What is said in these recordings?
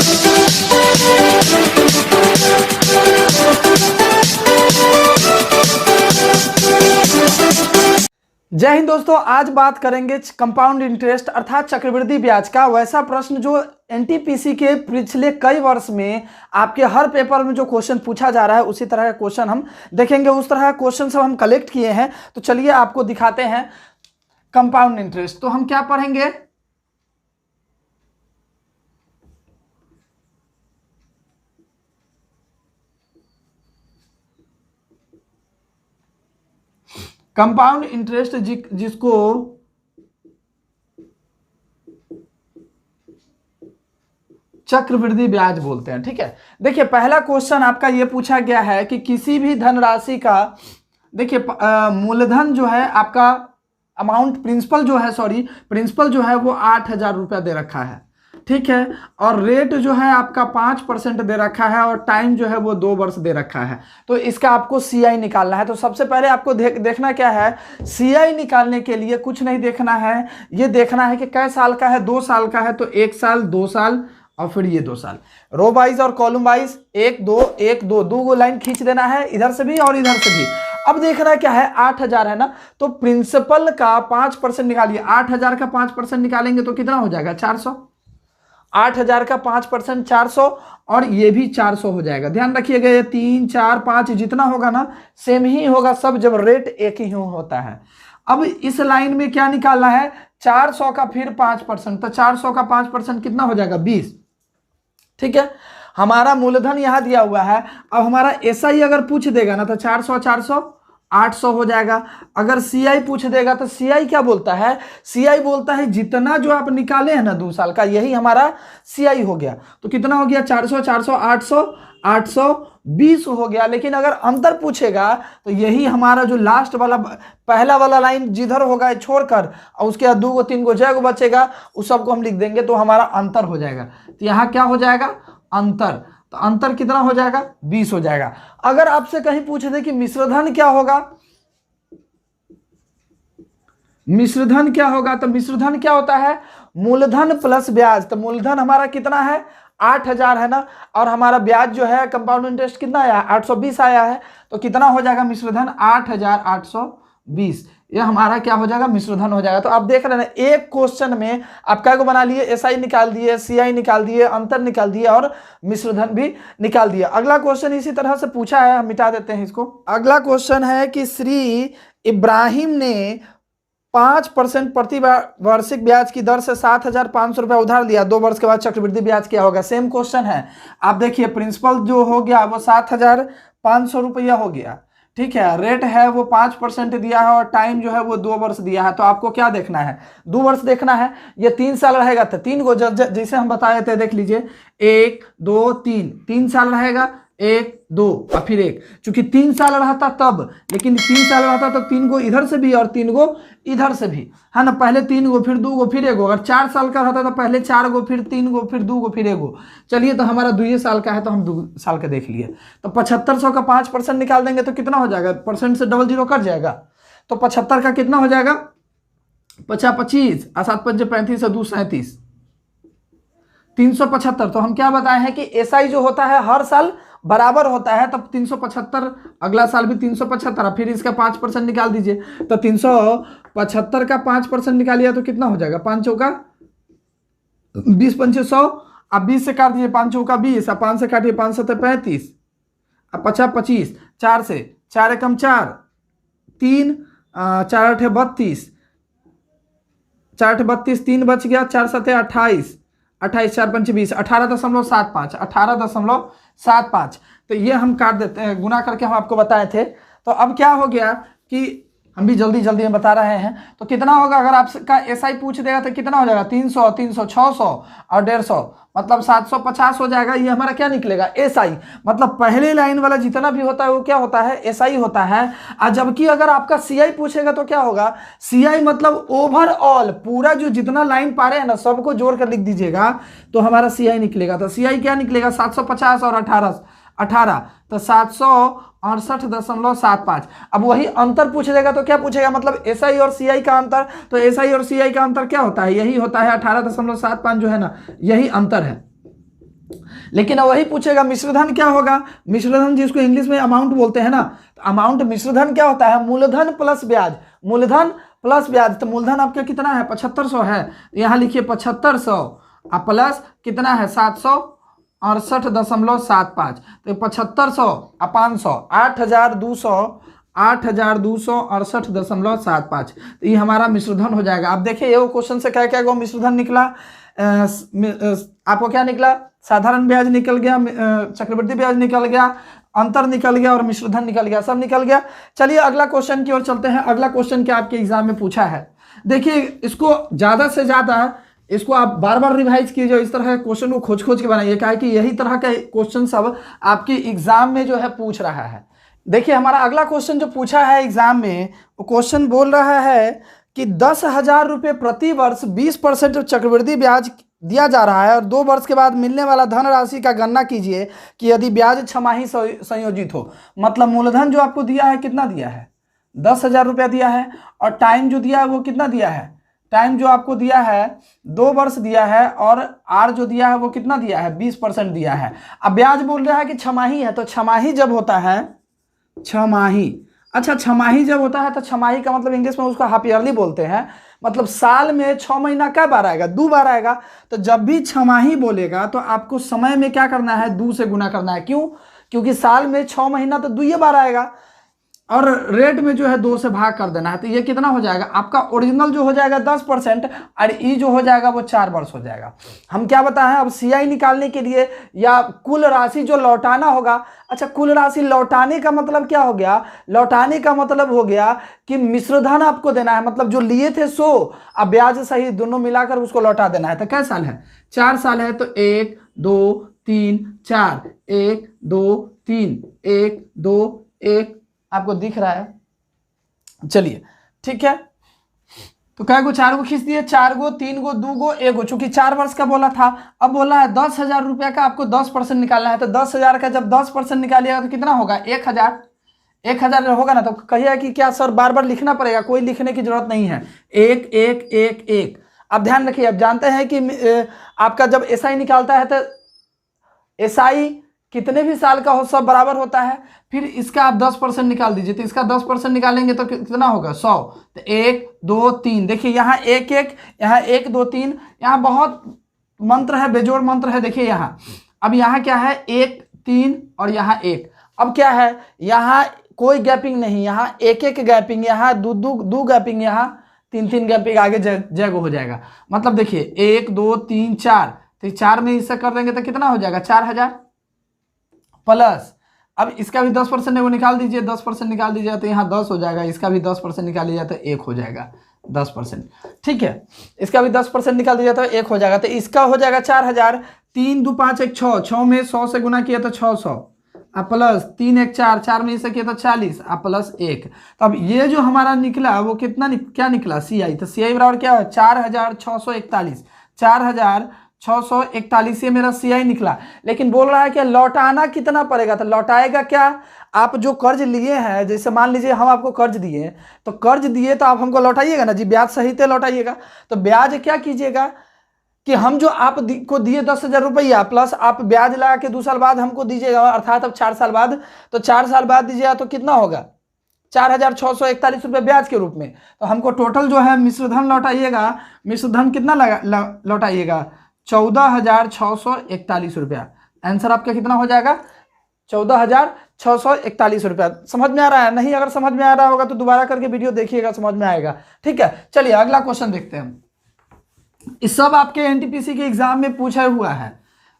जय हिंद दोस्तों, आज बात करेंगे कंपाउंड इंटरेस्ट अर्थात चक्रवृद्धि ब्याज का वैसा प्रश्न जो एनटीपीसी के पिछले कई वर्ष में आपके हर पेपर में जो क्वेश्चन पूछा जा रहा है उसी तरह का क्वेश्चन हम देखेंगे। उस तरह का क्वेश्चन सब हम कलेक्ट किए हैं, तो चलिए आपको दिखाते हैं कंपाउंड इंटरेस्ट। तो हम क्या पढ़ेंगे, कंपाउंड इंटरेस्ट जिसको चक्रवृद्धि ब्याज बोलते हैं। ठीक है, देखिए पहला क्वेश्चन आपका ये पूछा गया है कि किसी भी धनराशि का, देखिए मूलधन जो है आपका अमाउंट प्रिंसिपल जो है वो 8,000 रुपया दे रखा है। ठीक है, और रेट जो है आपका 5% दे रखा है और टाइम जो है वो 2 वर्ष दे रखा है। तो इसका आपको सीआई निकालना है। तो सबसे पहले आपको देखना क्या है, सीआई निकालने के लिए कुछ नहीं देखना है, ये देखना है कि कै साल का है। 2 साल का है तो 1 साल, 2 साल और फिर ये 2 साल। रो वाइज और कॉलम वाइज 1 2 1 2 2 लाइन खींच देना है, इधर से भी और इधर से भी। अब देखना क्या है, 8,000 है ना, तो प्रिंसिपल का 5% निकालिए। 8,000 का 5% निकालेंगे तो कितना हो जाएगा, 400। 8,000 का 5% 400 और ये भी 400 हो जाएगा। ध्यान रखिएगा, ये 3 4 5 जितना होगा ना सेम ही होगा सब, जब रेट एक ही होता है। अब इस लाइन में क्या निकालना है, 400 का फिर 5%, तो 400 का 5% कितना हो जाएगा, 20। ठीक है, हमारा मूलधन यहां दिया हुआ है। अब हमारा एसआई अगर पूछ देगा ना तो 400 400 800 हो जाएगा। अगर सीआई पूछ देगा तो सीआई क्या बोलता है, सीआई बोलता है जितना जो आप निकाले हैं ना 2 साल का, यही हमारा सीआई हो गया। तो कितना हो गया, 400 400 800 820 हो गया। लेकिन अगर अंतर पूछेगा तो यही हमारा जो लास्ट वाला पहला वाला लाइन जिधर होगा छोड़कर और उसके बाद 2 को 3 को जय को बचेगा उस सबको हम लिख देंगे, तो हमारा अंतर हो जाएगा। तो यहाँ क्या हो जाएगा, अंतर। तो अंतर कितना हो जाएगा, 20 हो जाएगा। अगर आपसे कहीं पूछे थे कि मिश्रधन क्या होगा, मिश्रधन क्या होगा, तो मिश्रधन क्या होता है, मूलधन प्लस ब्याज। तो मूलधन हमारा कितना है, 8,000 है ना, और हमारा ब्याज जो है कंपाउंड इंटरेस्ट कितना आया, 820 आया है। तो कितना हो जाएगा मिश्रधन, 8,820। ये हमारा क्या हो जाएगा, मिश्रधन हो जाएगा। तो आप देख रहे हैं एक क्वेश्चन में आप क्या को बना लिए, एसआई निकाल दिए, सीआई निकाल दिए, अंतर निकाल दिए और मिश्रधन भी निकाल दिया। अगला क्वेश्चन इसी तरह से पूछा है, हम मिटा देते हैं इसको। अगला क्वेश्चन है कि श्री इब्राहिम ने 5% प्रति वार्षिक ब्याज की दर से 7,500 रुपया उधार लिया। 2 वर्ष के बाद चक्रवृद्धि ब्याज क्या होगा। सेम क्वेश्चन है। आप देखिए प्रिंसिपल जो हो गया वो 7,500 रुपया हो गया। ठीक है, रेट है वो 5% दिया है और टाइम जो है वो 2 वर्ष दिया है। तो आपको क्या देखना है, 2 वर्ष देखना है। ये 3 साल रहेगा तो 3 को जैसे हम बताए थे, देख लीजिए 1 2 3 3 साल रहेगा, 1 2 और फिर 1। चूंकि 3 साल रहता तब, लेकिन 3 साल रहता तो 3 को इधर से भी और 3 को इधर से भी, है ना। पहले 3 को फिर 2 को फिर 1 को। अगर 4 साल का रहता तो पहले 4 को फिर 3 को फिर 2 को फिर 1 को। चलिए, तो हमारा 2 साल का है तो हम 2 साल का देख लिए। तो 7,500 का 5% निकाल देंगे तो कितना हो जाएगा, परसेंट से डबल 0 कट जाएगा। तो 75 का कितना हो जाएगा, 50 25 और 7 5 35 और 2 37 375। तो हम क्या बताए हैं कि एसआई जो होता है हर साल बराबर होता है, तब 375 अगला साल भी 375, फिर इसका 5% निकाल दीजिए। तो 375 का 5% निकालिए तो कितना हो जाएगा, 5 चौका 20 पंचे 100, अब 20 से काट दीजिए, 5 चौका 20, अब 5 से काटिए 5 7 35, अब 50 25, 4 से 4 एकम 4 3 4 8 32, 4 8 32, 3 बच गया, 4 7 28, 28 4 5 20, 18.75 18.75। तो ये हम काट देते हैं, गुना करके हम आपको बताए थे। तो अब क्या हो गया कि हम भी जल्दी जल्दी में बता रहे हैं। तो कितना होगा, अगर आपका एसआई पूछ देगा तो कितना हो जाएगा, 300 300 600 और 150, मतलब 750 हो जाएगा। ये हमारा क्या निकलेगा, एसआई। मतलब पहले लाइन वाला जितना भी होता है वो क्या होता है, एसआई होता है। और जबकि अगर आपका सीआई पूछेगा तो क्या होगा, सीआई मतलब ओवरऑल पूरा जो जितना लाइन पा रहे हैं ना सबको जोड़ कर लिख दीजिएगा तो हमारा सीआई निकलेगा। तो सीआई क्या निकलेगा, 750 और 18 तो 768.75। अब वही अंतर पूछ देगा तो क्या पूछेगा, मतलब एसआई और सीआई का अंतर। तो एसआई और सीआई का अंतर क्या होता है, यही होता है 18.75 जो है ना, यही अंतर है। लेकिन वही पूछेगा मिश्रधन क्या होगा। मिश्रधन जिसको इंग्लिश में अमाउंट बोलते हैं ना, तो अमाउंट मिश्रधन क्या होता है, मूलधन प्लस ब्याज, मूलधन प्लस ब्याज। तो मूलधन आपका कितना है, 7500 है, यहाँ लिखिए 7500 प्लस कितना है 768.75। तो 7500 500 8,268.75। तो ये हमारा मिश्रधन हो जाएगा। अब देखिए ये क्वेश्चन से क्या क्या वो मिश्रधन निकला, आपको क्या निकला, साधारण ब्याज निकल गया, चक्रवृद्धि ब्याज निकल गया, अंतर निकल गया और मिश्रधन निकल गया, सब निकल गया। चलिए अगला क्वेश्चन की ओर चलते हैं। अगला क्वेश्चन क्या आपके एग्जाम में पूछा है, देखिए इसको ज्यादा से ज्यादा इसको आप बार बार रिवाइज कीजिए, इस तरह के क्वेश्चन को खोज खोज के बनाइए, क्या है कि यही तरह के क्वेश्चन सब आपके एग्जाम में जो है पूछ रहा है। देखिए हमारा अगला क्वेश्चन जो पूछा है एग्जाम में, वो क्वेश्चन बोल रहा है कि 10,000 रुपये प्रति वर्ष 20% चक्रवृद्धि ब्याज दिया जा रहा है और 2 वर्ष के बाद मिलने वाला धनराशि का गणना कीजिए कि यदि ब्याज छमाही संयोजित हो। मतलब मूलधन जो आपको दिया है कितना दिया है, 10,000 रुपया दिया है, और टाइम जो दिया है वो कितना दिया है, टाइम जो आपको दिया है 2 वर्ष दिया है, और आर जो दिया है वो कितना दिया है 20% दिया है। अब ब्याज बोल रहा है कि छमाही है, तो छमाही जब होता है, छमाही, अच्छा छमाही जब होता है तो छमाही का मतलब इंग्लिश में उसको हाफ ईयरली बोलते हैं। मतलब साल में 6 महीना क्या बार आएगा, 2 बार आएगा। तो जब भी छमाही बोलेगा तो आपको समय में क्या करना है, 2 से गुना करना है। क्यों, क्योंकि साल में 6 महीना तो 2 बार आएगा, और रेट में जो है 2 से भाग कर देना है। तो ये कितना हो जाएगा आपका, ओरिजिनल जो हो जाएगा 10% और ई जो हो जाएगा वो 4 वर्ष हो जाएगा। हम क्या बताएं, अब सीआई निकालने के लिए या कुल राशि जो लौटाना होगा, अच्छा कुल राशि लौटाने का मतलब क्या हो गया, लौटाने का मतलब हो गया कि मिश्रधन आपको देना है, मतलब जो लिए थे 100 अब ब्याज सही दोनों मिलाकर उसको लौटा देना है। तो कै साल है, 4 साल है। तो 1 2 3 4, 1 2 3, 1 2 1, आपको दिख रहा है। चलिए ठीक है, तो क्या को 4 को खींच दिए, 4 गो 3 गो 2 गो 1 गो, चूंकि 4 वर्ष का बोला था। अब बोला है 10,000 रुपया का आपको 10% निकालना है। तो 10,000 का जब 10% निकालिएगा तो कितना होगा, 1,000। 1,000 होगा ना, तो कहिएगा कि क्या सर बार बार लिखना पड़ेगा, कोई लिखने की जरूरत नहीं है, 1 1 1 1। अब ध्यान रखिए, अब जानते हैं कि आपका जब एसआई निकालता है तो एसआई कितने भी साल का हो सब बराबर होता है। फिर इसका आप 10% निकाल दीजिए, तो इसका 10% निकालेंगे तो कितना होगा 100। तो 1 2 3, देखिए यहाँ 1 1, यहाँ 1 2 3, यहाँ बहुत मंत्र है, बेजोड़ मंत्र है। देखिए यहाँ, अब यहाँ क्या है 1 3 और यहाँ 1। अब क्या है, यहाँ कोई गैपिंग नहीं, यहाँ 1 1 गैपिंग, यहाँ 2 2 2 गैपिंग, यहाँ 3 3 गैपिंग, आगे जगह हो जाएगा। मतलब देखिए 1 2 3 4, तो 4 में इससे कर देंगे तो कितना हो जाएगा 4,000 प्लस, अब इसका भी 10% वो निकाल दीजिए, 10% निकाल दीजिए तो यहाँ 10 हो जाएगा, इसका भी 10% निकाल दीजिए तो 1 हो जाएगा 10%। ठीक है, इसका भी 10% निकाल दीजिए तो 1 हो जाएगा, तो इसका हो जाएगा 4,000। 3 2 5 1 6, 6 में 100 से गुना किया तो 600, अब प्लस 3 1 4, 4 में इससे किया तो 40, अब प्लस 1। तो अब ये जो हमारा निकला वो कितना क्या निकला, सीआई। तो सीआई बराबर क्या है 4,641, 4,641 ये मेरा सीआई निकला। लेकिन बोल रहा है कि लौटाना कितना पड़ेगा, तो लौटाएगा क्या, आप जो कर्ज लिए हैं, जैसे मान लीजिए हम आपको कर्ज दिए, तो कर्ज दिए तो आप हमको लौटाइएगा ना जी, ब्याज सहित लौटाइएगा। तो ब्याज क्या कीजिएगा कि हम जो आप को दिए 10,000 रुपया प्लस आप ब्याज लगा के 2 साल बाद हमको दीजिएगा, अर्थात अब 4 साल बाद, तो 4 साल बाद दीजिएगा तो कितना होगा 4,641 रुपये ब्याज के रूप में। तो हमको टोटल जो है मिश्रधन लौटाइएगा, मिश्रधन कितना लौटाइएगा 14,641 रुपया। आंसर आपका कितना हो जाएगा 14,641 रुपया। समझ में आ रहा है, नहीं अगर समझ में आ रहा होगा तो दोबारा करके वीडियो देखिएगा, समझ में आएगा। ठीक है, चलिए अगला क्वेश्चन देखते हैं। इस सब आपके एनटीपीसी के एग्जाम में पूछा हुआ है,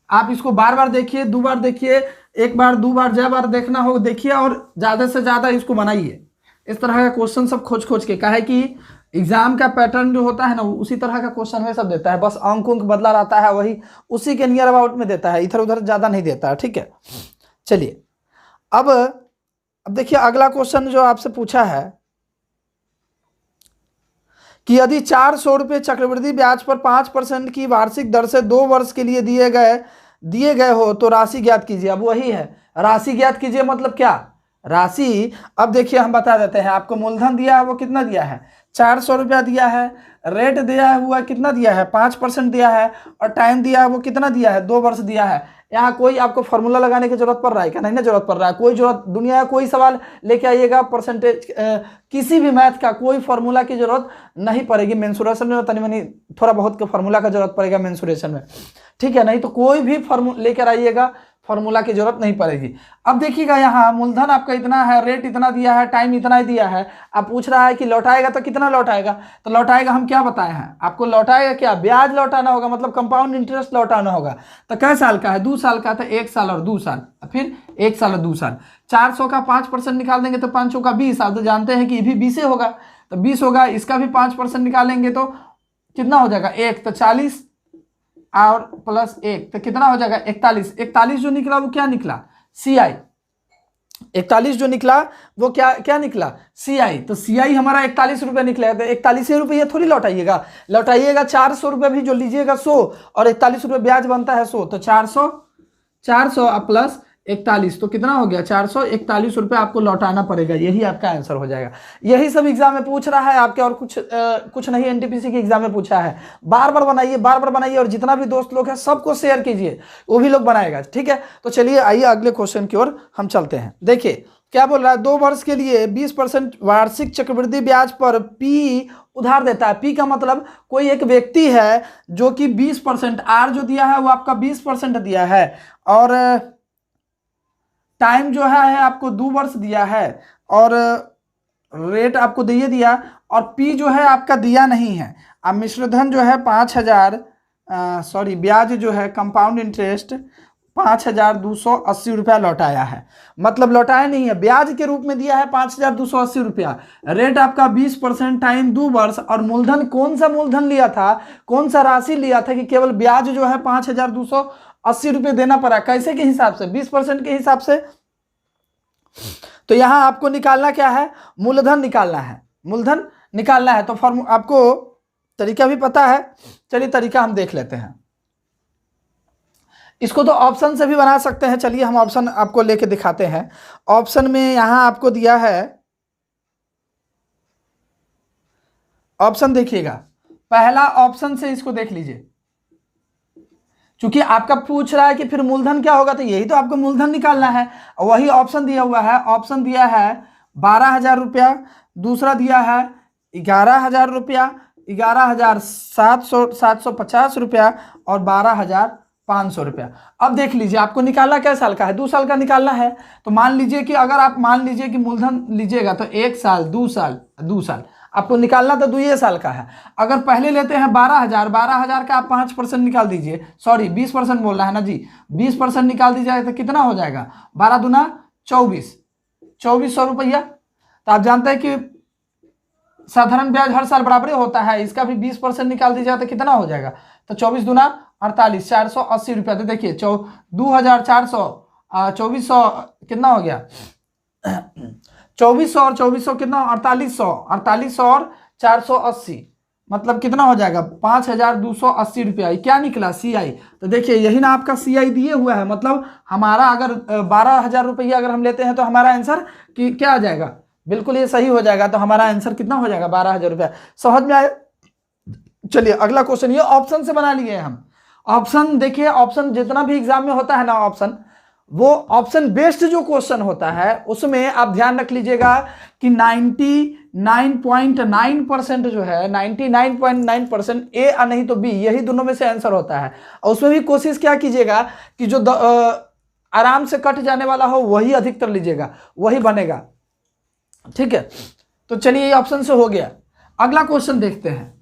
आप इसको बार बार देखिए, 2 बार देखिए, 1 बार 2 बार जब बार देखना हो देखिए, और ज्यादा से ज्यादा इसको बनाइए। इस तरह का क्वेश्चन सब खोज खोज के, काहे कि एग्जाम का पैटर्न जो होता है ना उसी तरह का क्वेश्चन में सब देता है, बस अंक बदला रहता है, वही उसी के नियर अबाउट में देता है, इधर उधर ज्यादा नहीं देता है। ठीक है, चलिए अब देखिए अगला क्वेश्चन जो आपसे पूछा है कि यदि 400 रुपये चक्रवृद्धि ब्याज पर 5% की वार्षिक दर से 2 वर्ष के लिए दिए गए हो तो राशि ज्ञात कीजिए। अब वही है, राशि ज्ञात कीजिए मतलब क्या, राशि, अब देखिए हम बता देते हैं आपको। मूलधन दिया है वो कितना दिया है, 400 रुपया दिया है। रेट दिया हुआ कितना दिया है, 5% दिया है। और टाइम दिया है वो कितना दिया है, 2 वर्ष दिया है। यहाँ कोई आपको फॉर्मूला लगाने की जरूरत पड़ रहा है क्या, नहीं ना जरूरत पड़ रहा है। कोई जरूरत दुनिया का कोई सवाल लेके आइएगा परसेंटेज किसी भी मैथ का, कोई फॉर्मूला की जरूरत नहीं पड़ेगी। मेंसुरेशन में तनी मनी थोड़ा बहुत का फॉर्मूला का जरूरत पड़ेगा मेंसुरेशन में, ठीक है। नहीं तो कोई भी फॉर्मूला लेकर आइएगा, फॉर्मूला की जरूरत नहीं पड़ेगी। अब देखिएगा यहाँ मूलधन आपका इतना है, रेट इतना दिया है, टाइम इतना ही दिया है। अब पूछ रहा है कि लौटाएगा तो कितना लौटाएगा, तो लौटाएगा हम क्या बताए हैं आपको, लौटाएगा क्या, ब्याज लौटाना होगा, मतलब कंपाउंड इंटरेस्ट लौटाना होगा। तो कै साल का है, 2 साल का, तो 1 साल और 2 साल, फिर 1 साल और 2 साल। 400 का 5% निकाल देंगे तो 500 का 20, आप तो जानते हैं कि ये भी 20 होगा, तो 20 होगा। इसका भी 5% निकालेंगे तो कितना हो जाएगा, 1 तो 40 और प्लस 1 तो कितना हो जाएगा, 41। 41 जो निकला वो क्या निकला, CI। 41 जो निकला वो क्या निकला, CI। तो CI हमारा 41 रुपये निकलेगा। तो 41 रुपये थोड़ी लौटाइएगा, लौटाइएगा 400 रुपये भी जो लीजिएगा 100, और 41 रुपये ब्याज बनता है 100, तो 400 प्लस 41 तो कितना हो गया, 441 रुपये आपको लौटाना पड़ेगा। यही आपका आंसर हो जाएगा। यही सब एग्जाम में पूछ रहा है आपके, और कुछ नहीं NTPC के एग्जाम में पूछा है। बार बार बनाइए, बार बार बनाइए, और जितना भी दोस्त लोग हैं सबको शेयर कीजिए, वो भी लोग बनाएगा, ठीक है। तो चलिए आइए अगले क्वेश्चन की ओर हम चलते हैं। देखिए क्या बोल रहा है, 2 वर्ष के लिए 20% वार्षिक चक्रवृद्धि ब्याज पर P उधार देता है। P का मतलब कोई एक व्यक्ति है जो कि 20%, R जो दिया है वो आपका 20% दिया है, और टाइम जो है आपको 2 वर्ष दिया है, और रेट आपको दिए दिया, और P जो है आपका दिया नहीं है। अब मिश्रधन जो है 5,000, ब्याज जो है कंपाउंड इंटरेस्ट 5,280 रुपया लौटाया है, मतलब लौटाया नहीं है, ब्याज के रूप में दिया है 5,280 रुपया। रेट आपका 20%, टाइम 2 वर्ष, और मूलधन कौन सा मूलधन लिया था, कौन सा राशि लिया था कि केवल ब्याज जो है 5,280 रुपये देना पड़ा। कैसे के हिसाब से, 20% के हिसाब से। तो यहां आपको निकालना क्या है, मूलधन निकालना है, मूलधन निकालना है। तो फॉर्म आपको तरीका भी पता है, चलिए तरीका हम देख लेते हैं। इसको तो ऑप्शन से भी बना सकते हैं, चलिए हम ऑप्शन आपको लेके दिखाते हैं। ऑप्शन में यहां आपको दिया है, ऑप्शन देखिएगा, पहला ऑप्शन से इसको देख लीजिए। क्योंकि आपका पूछ रहा है कि फिर मूलधन क्या होगा, तो यही तो आपको मूलधन निकालना है, वही ऑप्शन दिया हुआ है। ऑप्शन दिया है 12,000 रुपया, दूसरा दिया है 11,000 रुपया, 11,750 रुपया, और 12,500 रुपया। अब देख लीजिए आपको निकालना क्या साल का है, 2 साल का निकालना है। तो मान लीजिए कि अगर आप मान लीजिए कि मूलधन लीजिएगा तो 1 साल 2 साल 2 साल आपको निकालना तो 2 साल का है। अगर पहले लेते हैं 12,000 का आप 5% निकाल दीजिए, सॉरी 20% बोल रहा है ना जी, 20% निकाल दीजिए तो कितना हो जाएगा, 12 दूना 24,000 रुपया। तो आप जानते हैं कि साधारण ब्याज हर साल बराबर होता है, इसका भी 20% निकाल दीजिए तो कितना हो जाएगा, तो 24 दूना 48, 480 रुपया। तो देखिए 2,400, 2,400 कितना हो गया, 2,400 और 2,400 कितना, 4,800 और 480 मतलब कितना हो जाएगा, 5,280 रुपया। क्या निकला, CI। तो देखिए यही ना आपका CI दिए हुआ है, मतलब हमारा अगर 12,000 रुपया अगर हम लेते हैं तो हमारा आंसर कि क्या आ जाएगा, बिल्कुल ये सही हो जाएगा। तो हमारा आंसर कितना हो जाएगा, 12,000 रुपया। समझ में आए। चलिए अगला क्वेश्चन, ये ऑप्शन से बना लिए हम। ऑप्शन देखिए, ऑप्शन जितना भी एग्जाम में होता है ना ऑप्शन, वो ऑप्शन बेस्ड जो क्वेश्चन होता है उसमें आप ध्यान रख लीजिएगा कि 99.9% जो है, 99.9% ए और नहीं तो बी, यही दोनों में से आंसर होता है। और उसमें भी कोशिश क्या कीजिएगा कि जो आराम से कट जाने वाला हो वही अधिकतर लीजिएगा, वही बनेगा, ठीक है। तो चलिए ये ऑप्शन से हो गया। अगला क्वेश्चन देखते हैं।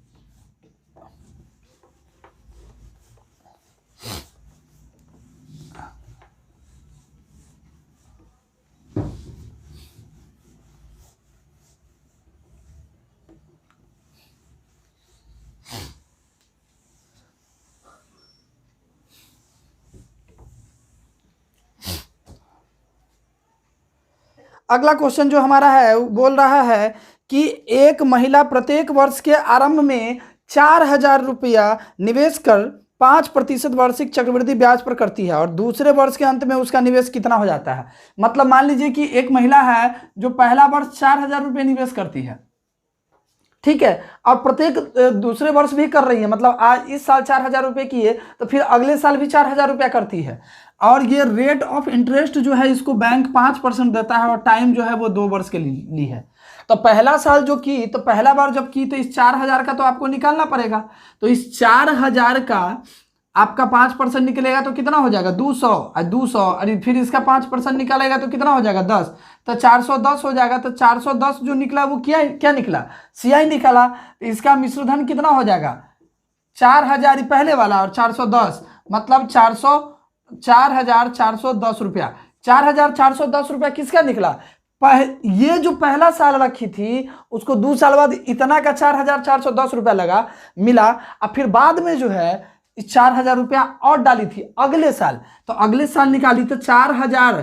अगला क्वेश्चन जो हमारा है वो बोल रहा है कि एक महिला प्रत्येक वर्ष के आरंभ में 4,000 रुपया निवेश कर 5% वार्षिक चक्रवृद्धि ब्याज पर करती है और दूसरे वर्ष के अंत में उसका निवेश कितना हो जाता है। मतलब मान लीजिए कि एक महिला है जो पहला वर्ष 4,000 रुपये निवेश करती है, ठीक है, और प्रत्येक दूसरे वर्ष भी कर रही है, मतलब आज इस साल 4,000 रुपये की है तो फिर अगले साल भी 4,000 रुपया करती है, और ये रेट ऑफ इंटरेस्ट जो है इसको बैंक 5% देता है और टाइम जो है वो 2 वर्ष के लिए है। तो पहला साल जो की, तो पहला बार जब की तो इस 4,000 का तो आपको निकालना पड़ेगा, तो इस 4,000 का आपका 5% निकलेगा तो कितना हो जाएगा 200, और 200 और फिर इसका 5% निकालेगा तो कितना हो जाएगा 10, तो 410 हो जाएगा। तो 410 जो निकला वो क्या निकला, CI निकला। तो इसका मिश्रधन कितना हो जाएगा 4,000 पहले वाला और 410, मतलब 4,410 रुपया। 4,410 रुपया किसका निकला, ये जो पहला साल रखी थी उसको 2 साल बाद इतना का 4,410 रुपया लगा मिला, और फिर बाद में जो है 4,000 रुपया और डाली थी अगले साल, तो अगले साल निकाली तो 4,000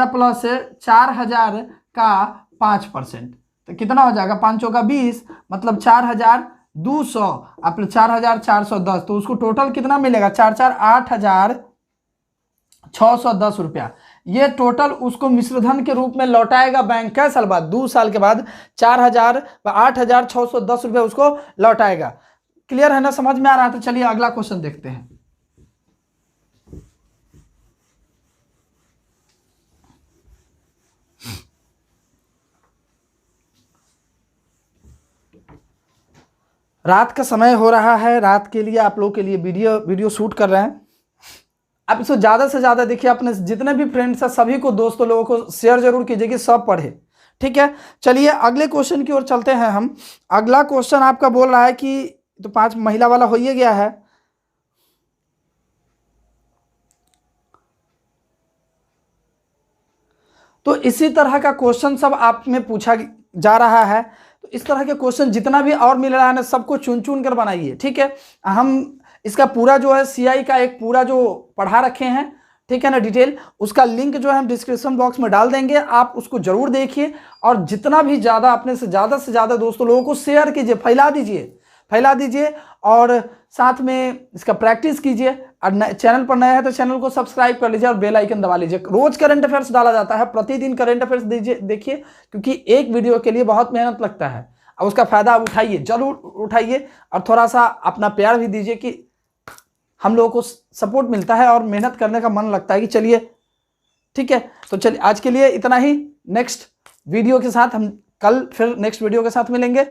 प्लस 4,000 का 5%, तो कितना हो जाएगा 5 चौका 20, मतलब 4,200 अपने 4,410, तो उसको टोटल कितना मिलेगा 8,610 रुपया। ये टोटल उसको मिश्रधन के रूप में लौटाएगा बैंक कै साल बाद, 2 साल के बाद 8,610 रुपये उसको लौटाएगा। क्लियर है ना, समझ में आ रहा है। तो चलिए अगला क्वेश्चन देखते हैं। रात का समय हो रहा है, रात के लिए आप लोगों के लिए वीडियो शूट कर रहे हैं। आप इसको ज़्यादा से ज़्यादा देखिए, अपने जितने भी फ्रेंड्स हैं सभी को, दोस्तों लोगों को शेयर जरूर कीजिए कि सब पढ़े, ठीक है। चलिए अगले क्वेश्चन की ओर चलते हैं हम। अगला क्वेश्चन आपका बोल रहा है कि तो 5 महिला वाला हो ही गया है, तो इसी तरह का क्वेश्चन सब आप में पूछा जा रहा है। तो इस तरह के क्वेश्चन जितना भी और मिल रहा है ना, सबको चुन चुन कर बनाइए, ठीक है। हम इसका पूरा जो है CI का एक पूरा जो पढ़ा रखे हैं, ठीक है ना, डिटेल, उसका लिंक जो है हम डिस्क्रिप्शन बॉक्स में डाल देंगे, आप उसको जरूर देखिए और जितना भी ज़्यादा अपने से ज़्यादा दोस्तों लोगों को शेयर कीजिए, फैला दीजिए और साथ में इसका प्रैक्टिस कीजिए। और चैनल पर नया है तो चैनल को सब्सक्राइब कर लीजिए और बेल आइकन दबा लीजिए। रोज करंट अफेयर्स डाला जाता है, प्रतिदिन करंट अफेयर्स देखिए, क्योंकि एक वीडियो के लिए बहुत मेहनत लगता है और उसका फायदा आप उठाइए, जरूर उठाइए और थोड़ा सा अपना प्यार भी दीजिए कि हम लोगों को सपोर्ट मिलता है और मेहनत करने का मन लगता है कि चलिए, ठीक है। तो चलिए आज के लिए इतना ही, नेक्स्ट वीडियो के साथ हम कल फिर नेक्स्ट वीडियो के साथ मिलेंगे।